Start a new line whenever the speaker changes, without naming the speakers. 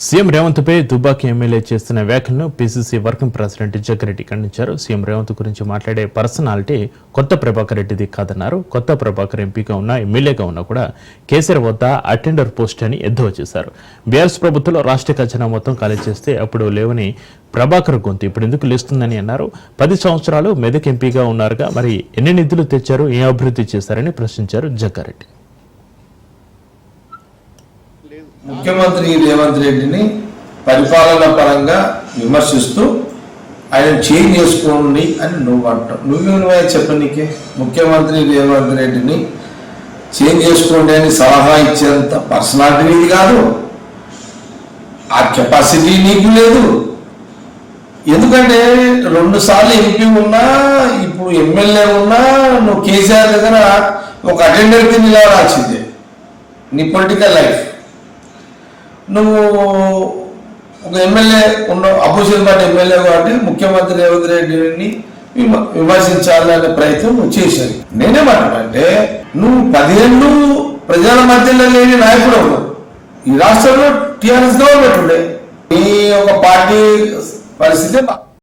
CM Revanth పై Dubbaka MLA చేస్తున్న వ్యాఖ్యలను PCC working president Jaggareddy ఖండించారు. సీఎం రేవంత్ గురించి మాట్లాడే పర్సనాలిటీ కొత్త ప్రభాకర్ రెడ్డిది కాదన్నారు. కొత్త ప్రభాకర్ ఎంపీగా ఉన్నా ఎమ్మెల్యేగా ఉన్నా కూడా కేసీఆర్ వద్ద అటెండర్ పోస్ట్ అని ఎద్దేవా చేశారు. బీఆర్ఎస్ ప్రభుత్వంలో రాష్ట్ర ఖజానా మొత్తం ఖాళీ చేస్తే అప్పుడు లేవని ప్రభాకర్ గొంతు ఇప్పుడు ఎందుకు లేస్తుందని అన్నారు. 10 సంవత్సరాలు మెదక్ ఎంపీగా ఉన్నారుగా, మరి ఎన్ని నిధులు తెచ్చారు, ఏ అభివృద్ధి చేశారని ప్రశ్నించారు జగ్గారెడ్డి.
ముఖ్యమంత్రి రేవంత్ రెడ్డిని పరిపాలన పరంగా విమర్శిస్తూ ఆయన చేంజ్ చేసుకోండి అని నువ్వు అంటావు. నువ్వే చెప్పనీకే ముఖ్యమంత్రి రేవంత్ రెడ్డిని చేంజ్ చేసుకోండి అని సలహా ఇచ్చేంత పర్సనాలిటీ నీది కాదు, ఆ కెపాసిటీ నీకు లేదు. ఎందుకంటే 2 సార్లు ఎంపీ ఉన్నా, ఇప్పుడు ఎమ్మెల్యే ఉన్నా, నువ్వు కేసీఆర్ దగ్గర ఒక అటెండర్ కింద నిలవరాల్సిందే నీ పొలిటికల్ లైఫ్. నువ్వు ఒక ఎమ్మెల్యే ఉన్నావు, అపోజిషన్ పార్టీ ఎమ్మెల్యే కాబట్టి ముఖ్యమంత్రి రేవంత్ రెడ్డిని విమర్శించాలనే ప్రయత్నం నువ్వు చేశావు. నేనేమంటానంటే నువ్వు 10 ఏళ్ళు ప్రజల మధ్యలో లేని నాయకుడు. ఈ రాష్ట్రంలో టీఆర్ఎస్ గవర్నమెంట్ ఉండే, ఈ ఒక పార్టీ పరిస్థితి